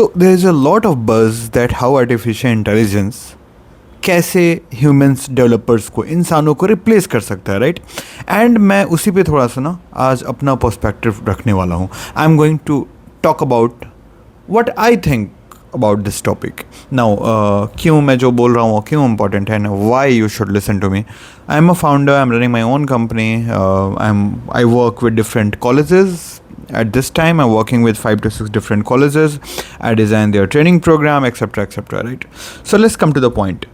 So there is a lot of buzz that how artificial intelligence कैसे humans developers को इंसानों को replace कर सकता है, राइट? एंड मैं उसी पे थोड़ा सा ना आज अपना पर्सपेक्टिव रखने वाला हूँ. I am going to talk about what I think about this topic. Now क्यों मैं जो बोल रहा हूँ क्यों इम्पॉर्टेंट है ना, why you should listen to me. I am a founder, I am running my own company, I work with different colleges. At this time, I'm working with 5 to 6 different colleges. I design their training program, etc., etc. Right? So let's come to the point.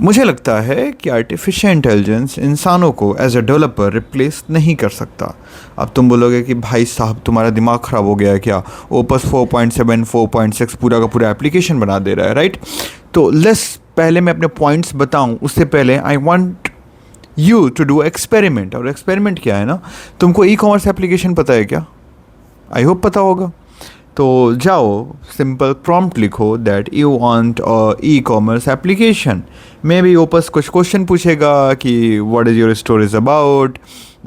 मुझे लगता है कि artificial intelligence इंसानों को as a developer replace नहीं कर सकता. अब तुम बोलोगे कि भाई साहब तुम्हारा दिमाग ख़राब हो गया है क्या, ओपस 4.7 4.6 पूरा का पूरा एप्लीकेशन बना दे रहा है, राइट? तो पहले मैं अपने पॉइंट्स बताऊं उससे पहले I want you to do experiment. और एक्सपेरिमेंट क्या है ना, तुमको ई कॉमर्स एप्लीकेशन पता है क्या? आई होप पता होगा. तो जाओ सिंपल प्रॉम्प्ट लिखो that you want e commerce application. May be opus कुछ क्वेश्चन पूछेगा कि what is your store is about,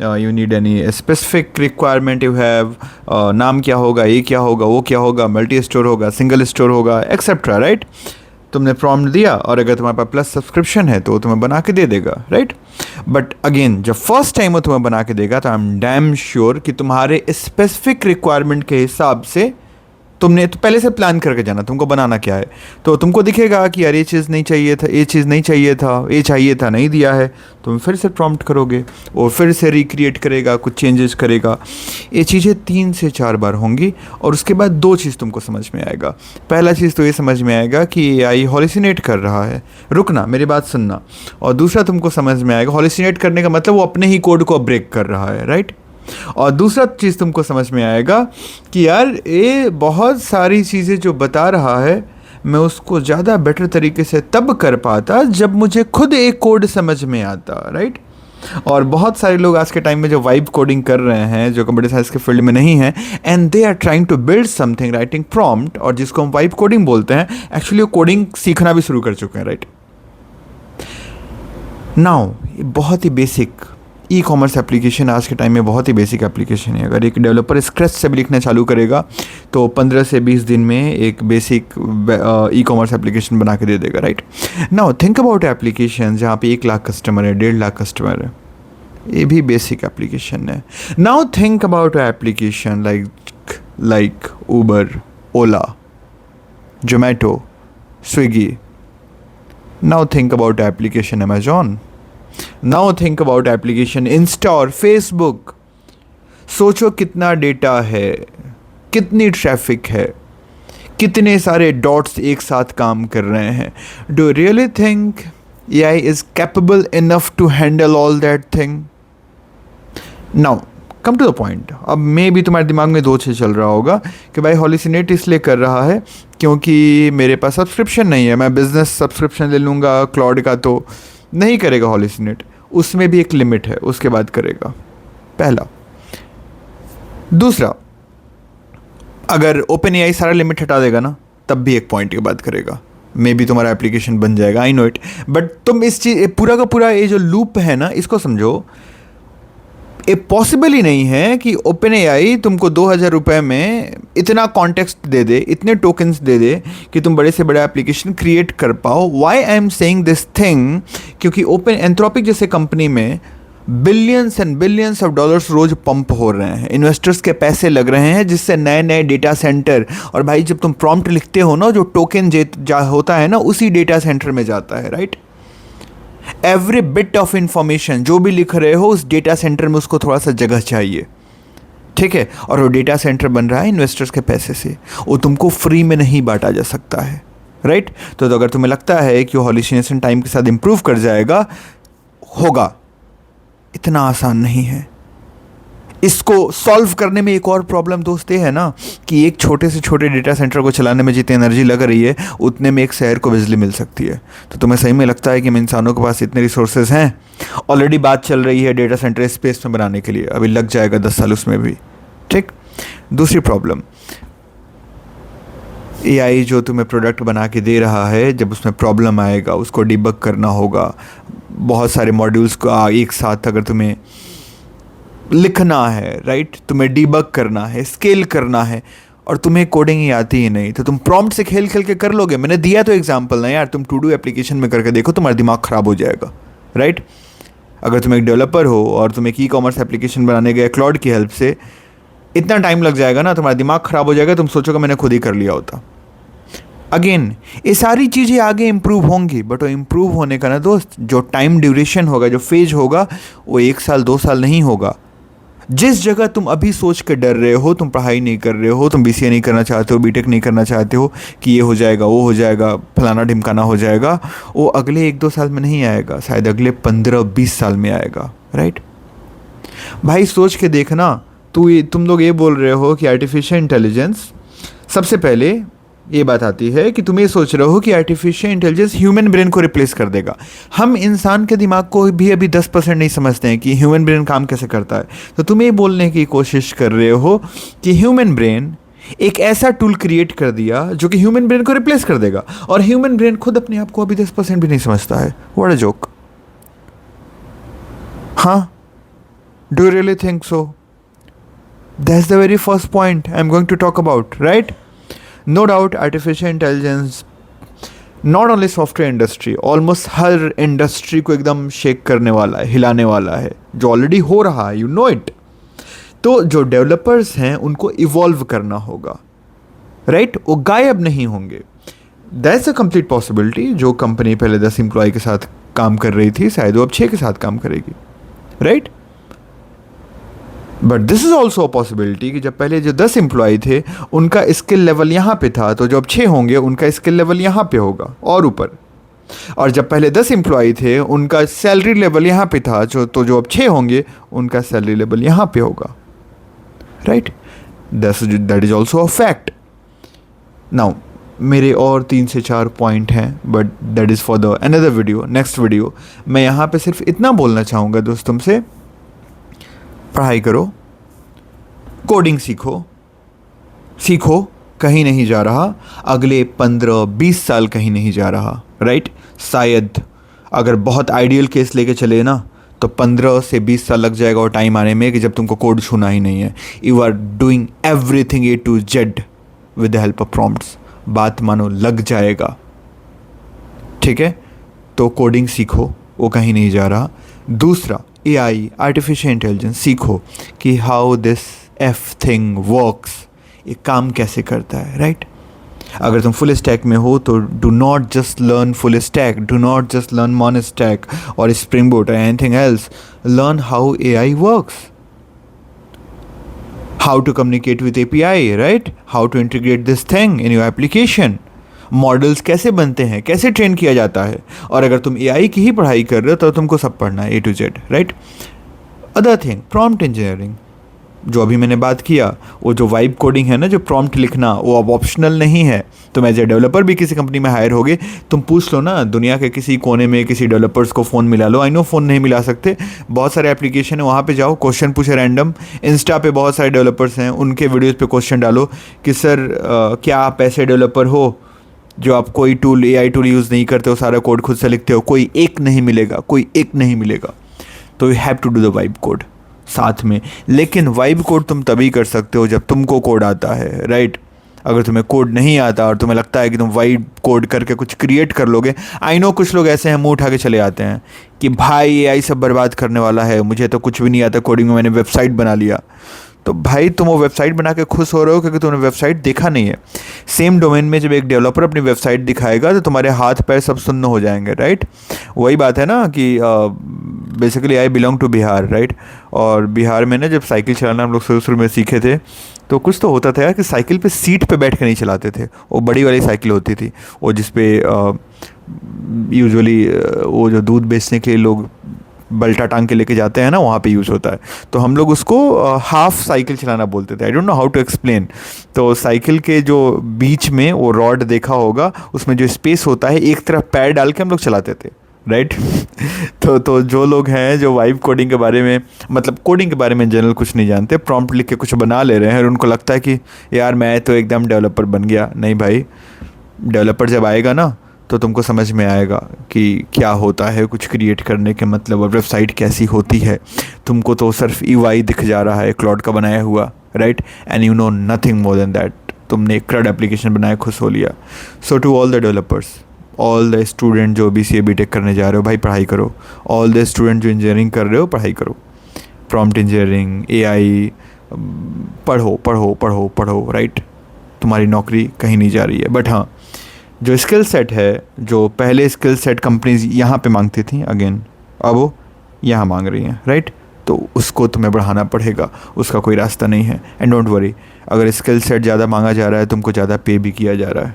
you need any specific requirement you have, नाम क्या होगा, ये क्या होगा, वो क्या होगा, मल्टी स्टोर होगा, सिंगल स्टोर होगा, एक्सेट्रा, राइट? तुमने प्रॉम्प्ट दिया और अगर तुम्हारे पास प्लस सब्सक्रिप्शन है तो तुम्हें बना के दे देगा, राइट? बट अगेन जब फर्स्ट टाइम वो तुम्हें बना के देगा तो आई एम डैम श्योर कि तुम्हारे स्पेसिफिक रिक्वायरमेंट के हिसाब से तुमने तो पहले से प्लान करके जाना तुमको बनाना क्या है. तो तुमको दिखेगा कि यार ये चीज़ नहीं चाहिए था, ये चीज़ नहीं चाहिए था, ये चाहिए था नहीं दिया है, तुम फिर से प्रॉम्प्ट करोगे और फिर से रिक्रिएट करेगा, कुछ चेंजेस करेगा. ये चीज़ें 3 से 4 बार होंगी और उसके बाद 2 चीज़ तुमको समझ में आएगा. पहला चीज़ तो ये समझ में आएगा कि AI हॉलिसिनेट कर रहा है, रुकना मेरी बात सुनना. और दूसरा तुमको समझ में आएगा हॉलिसिनेट करने का मतलब वो अपने ही कोड को ब्रेक कर रहा है, राइट? और दूसरा चीज़ तुमको समझ में आएगा कि यार ये बहुत सारी चीज़ें जो बता रहा है मैं उसको ज़्यादा बेटर तरीके से तब कर पाता जब मुझे खुद एक कोड समझ में आता, राइट? और बहुत सारे लोग आज के टाइम में जो वाइब कोडिंग कर रहे हैं जो कंप्यूटर साइंस के फील्ड में नहीं है and they are trying to build something writing prompt, और जिसको हम वाइब कोडिंग बोलते हैं, एक्चुअली वो कोडिंग सीखना भी शुरू कर चुके हैं, राइट? नाउ बहुत ही बेसिक ई कॉमर्स एप्लीकेशन आज के टाइम में बहुत ही बेसिक एप्लीकेशन है. अगर एक डेवलपर स्क्रैच से भी लिखना चालू करेगा तो 15 से 20 दिन में एक बेसिक ई कॉमर्स एप्लीकेशन बना के दे देगा, right? Now think about application जहाँ पे 1 लाख कस्टमर है, 1.5 लाख कस्टमर है, ये भी बेसिक एप्लीकेशन है. Now think about application like Uber, Ola, Zomato, Swiggy. Now think about application Amazon. Now think about application Insta और Facebook. सोचो कितना डेटा है, कितनी ट्रैफिक है, कितने सारे डॉट्स एक साथ काम कर रहे हैं. Do you really think AI is capable enough to handle all that thing? Now come to the point. अब मे भी तुम्हारे दिमाग में 2 चीज़ चल रहा होगा कि भाई हॉलिसिनेट इसलिए कर रहा है क्योंकि मेरे पास सब्सक्रिप्शन नहीं है, मैं बिजनेस सब्सक्रिप्शन ले लूँगा क्लाउड का तो नहीं करेगा हॉलिसिनेट. उसमें भी एक लिमिट है, उसके बाद करेगा. पहला. दूसरा, अगर ओपन AI सारा लिमिट हटा देगा ना तब भी एक पॉइंट के बाद करेगा. मे बी तुम्हारा एप्लीकेशन बन जाएगा, आई नो इट. बट तुम इस चीज़ पूरा का पूरा ये जो लूप है ना इसको समझो. ये पॉसिबल ही नहीं है कि ओपन AI तुमको 2000 रुपये में इतना कॉन्टेक्स्ट दे दे, इतने टोकन्स दे दे कि तुम बड़े से बड़ा एप्लीकेशन क्रिएट कर पाओ. Why I am saying this thing, क्योंकि ओपन एंथ्रोपिक जैसे कंपनी में billions and billions of dollars रोज पंप हो रहे हैं, इन्वेस्टर्स के पैसे लग रहे हैं जिससे नए नए डेटा सेंटर. और भाई जब तुम प्रॉम्प्ट लिखते हो ना जो टोकन होता है ना उसी डेटा सेंटर में जाता है, right? Every bit of information जो भी लिख रहे हो उस डेटा सेंटर में उसको थोड़ा सा जगह चाहिए, ठीक है? और वो डेटा सेंटर बन रहा है इन्वेस्टर्स के पैसे से, वो तुमको फ्री में नहीं बांटा जा सकता है, राइट? तो अगर तुम्हें लगता है कि वो हॉलिसिनेशन टाइम के साथ इंप्रूव कर जाएगा, होगा, इतना आसान नहीं है. इसको सॉल्व करने में एक और प्रॉब्लम दोस्त ये है ना कि एक छोटे से छोटे डेटा सेंटर को चलाने में जितनी एनर्जी लग रही है उतने में एक शहर को बिजली मिल सकती है. तो तुम्हें सही में लगता है कि इंसानों के पास इतने रिसोर्सेज हैं? ऑलरेडी बात चल रही है डेटा सेंटर स्पेस में बनाने के लिए, अभी लग जाएगा 10 साल उसमें भी, ठीक? दूसरी प्रॉब्लम, AI जो तुम्हें प्रोडक्ट बना के दे रहा है जब उसमें प्रॉब्लम आएगा उसको डिबग करना होगा. बहुत सारे मॉड्यूल्स को एक साथ अगर तुम्हें लिखना है, राइट? तुम्हें डिबग करना है, स्केल करना है, और तुम्हें कोडिंग ही आती ही नहीं, तो तुम प्रॉम्प्ट से खेल खेल के कर लोगे। मैंने दिया तो एग्जांपल ना यार, तुम टू डू एप्लीकेशन में करके देखो, तुम्हारा दिमाग ख़राब हो जाएगा, राइट। अगर तुम एक डेवलपर हो और तुम एक ई-कॉमर्स एप्लीकेशन बनाने गए क्लाउड की हेल्प से, इतना टाइम लग जाएगा ना, तुम्हारा दिमाग ख़राब हो जाएगा, तुम सोचोगे मैंने खुद ही कर लिया होता। अगेन ये सारी चीज़ें आगे इम्प्रूव होंगी, बट वो इम्प्रूव होने का ना दोस्त, जो टाइम ड्यूरेशन होगा, जो फेज होगा, वो 1 साल 2 साल नहीं होगा। जिस जगह तुम अभी सोच के डर रहे हो, तुम पढ़ाई नहीं कर रहे हो, तुम बीसीए नहीं करना चाहते हो, बीटेक नहीं करना चाहते हो कि ये हो जाएगा, वो हो जाएगा, फलाना ढिमकाना हो जाएगा, वो अगले 1-2 साल में नहीं आएगा, शायद अगले 15-20 साल में आएगा, राइट। भाई सोच के देखना, तुम लोग ये बोल रहे हो कि आर्टिफिशियल इंटेलिजेंस, सबसे पहले ये बात आती है कि तुम ये सोच रहे हो कि आर्टिफिशियल इंटेलिजेंस ह्यूमन ब्रेन को रिप्लेस कर देगा। हम इंसान के दिमाग को भी अभी 10% नहीं समझते हैं कि ह्यूमन ब्रेन काम कैसे करता है। तो तुम ये बोलने की कोशिश कर रहे हो कि ह्यूमन ब्रेन एक ऐसा टूल क्रिएट कर दिया जो कि ह्यूमन ब्रेन को रिप्लेस कर देगा, और ह्यूमन ब्रेन खुद अपने आप को अभी 10% भी नहीं समझता है। What a joke. हाँ, do you really think so? That's the very first point I am going to talk about, right. No doubt artificial intelligence not only software industry, almost हर इंडस्ट्री को एकदम शेक करने वाला है, हिलाने वाला है, जो ऑलरेडी हो रहा है, यू नो इट। तो जो डेवलपर्स हैं उनको इवॉल्व करना होगा, राइट, वो गायब नहीं होंगे। That's a complete possibility. जो कंपनी पहले 10 एम्प्लॉय के साथ काम कर रही थी, शायद वो अब 6 के साथ काम करेगी, right. But this is also a possibility कि जब पहले जो 10 एम्प्लॉय थे उनका स्किल लेवल यहाँ पे था, तो जो अब 6 होंगे उनका स्किल लेवल यहाँ पे होगा और ऊपर। और जब पहले 10 एम्प्लॉय थे उनका सैलरी लेवल यहाँ पे था, जो अब 6 होंगे उनका सैलरी लेवल यहाँ पे होगा, right. That is also a fact. Now मेरे और 3 से 4 पॉइंट हैं, but that is for the another video, next video. मैं यहाँ पे सिर्फ इतना बोलना चाहूँगा दोस्त तुमसे, पढ़ाई करो, कोडिंग सीखो, कहीं नहीं जा रहा, अगले 15-20 साल कहीं नहीं जा रहा, राइट। शायद अगर बहुत आइडियल केस लेके चले ना, तो 15 से 20 साल लग जाएगा और टाइम आने में कि जब तुमको कोड छूना ही नहीं है। You are doing everything A to Z with the help of prompts. बात मानो लग जाएगा, ठीक है। तो कोडिंग सीखो, वो कहीं नहीं जा रहा। दूसरा, AI आर्टिफिशियल इंटेलिजेंस सीखो कि हाउ दिस थिंग वर्क्स, ये काम कैसे करता है, राइट। अगर तुम फुल स्टैक में हो तो do not just learn full stack, do not just learn MEAN stack और स्प्रिंग बूट और anything else, learn how AI works, how to communicate with API, right, how to integrate this thing in your application, models कैसे बनते हैं, कैसे train किया जाता है। और अगर तुम AI की ही पढ़ाई कर रहे हो तो तुमको सब पढ़ना है A to Z, right. Other thing, prompt engineering, जो अभी मैंने बात किया, वो जो वाइब कोडिंग है ना, जो प्रॉम्प्ट लिखना, वो अब ऑप्शनल नहीं है। तुम एज ए डेवलपर भी किसी कंपनी में हायर होगे, तुम पूछ लो ना दुनिया के किसी कोने में किसी डेवलपर्स को फ़ोन मिला लो। आई नो फ़ोन नहीं मिला सकते, बहुत सारे एप्लीकेशन है, वहाँ पे जाओ, क्वेश्चन पूछे रैंडम। इंस्टा पे बहुत सारे डेवलपर्स हैं, उनके वीडियोज़ पे क्वेश्चन डालो कि सर क्या आप ऐसे डेवलपर हो जो आप कोई टूल, AI टूल यूज़ नहीं करते हो, सारा कोड खुद से लिखते हो? कोई एक नहीं मिलेगा। तो you have to do the vibe code साथ में। लेकिन वाइब कोड तुम तभी कर सकते हो जब तुमको कोड आता है, राइट। अगर तुम्हें कोड नहीं आता और तुम्हें लगता है कि तुम वाइब कोड करके कुछ क्रिएट कर लोगे, आई नो कुछ लोग ऐसे हैं मुंह उठा के चले आते हैं कि भाई AI सब बर्बाद करने वाला है, मुझे तो कुछ भी नहीं आता कोडिंग में, मैंने वेबसाइट बना लिया। तो भाई तुम वो वेबसाइट बना के खुश हो रहे हो क्योंकि तुमने वेबसाइट देखा नहीं है। सेम डोमेन में जब एक डेवलपर अपनी वेबसाइट दिखाएगा तो तुम्हारे हाथ पैर सब सुन्न हो जाएंगे, राइट। वही बात है ना कि basically I belong to Bihar, right. और बिहार में ना जब साइकिल चलाना हम लोग शुरू में सीखे थे, तो कुछ तो होता था यार कि साइकिल पे सीट पे बैठ के नहीं चलाते थे। वो बड़ी वाली साइकिल होती थी, वो जिसपे यूजुअली वो जो दूध बेचने के लिए लोग बल्टा टांग के लेके जाते हैं ना, वहाँ पे यूज़ होता है। तो हम लोग उसको हाफ साइकिल चलाना बोलते थे। I don't know how to explain. तो साइकिल के जो बीच में वो रॉड देखा होगा, उसमें जो स्पेस होता है, एक तरफ पैर डाल के हम लोग चलाते थे, राइट। तो जो लोग हैं जो वाइब कोडिंग के बारे में, मतलब कोडिंग के बारे में जनरल कुछ नहीं जानते, प्रॉम्प्ट लिख के कुछ बना ले रहे हैं और उनको लगता है कि यार मैं तो एकदम डेवलपर बन गया। नहीं भाई, डेवलपर जब आएगा ना तो तुमको समझ में आएगा कि क्या होता है कुछ क्रिएट करने के मतलब, और वेबसाइट कैसी होती है। तुमको तो सिर्फ UI दिख जा रहा है क्लाउड का बनाया हुआ, right, and you know nothing more than that. तुमने एक क्रड एप्लीकेशन बनाया, खुश हो लिया। So to all the developers, all the student जो BCA BTech करने जा रहे हो, भाई पढ़ाई करो। ऑल द स्टूडेंट जो इंजीनियरिंग कर रहे हो, पढ़ाई करो। प्रॉम्प्ट इंजीनियरिंग, AI, पढ़ो पढ़ो पढ़ो पढ़ो, राइट। तुम्हारी नौकरी कहीं नहीं जा रही है। बट हाँ, जो स्किल सेट है, जो पहले स्किल सेट कंपनीज यहाँ पे मांगती थी, अगेन अब वो यहाँ मांग रही हैं, राइट। तो उसको तुम्हें बढ़ाना पड़ेगा, उसका कोई रास्ता नहीं है। एंड डोंट वरी, अगर स्किल सेट ज़्यादा मांगा जा रहा है, तुमको ज़्यादा पे भी किया जा रहा है।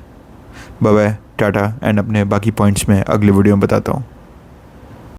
Bye bye, Tata. एंड अपने बाकी पॉइंट्स में अगले वीडियो में बताता हूँ।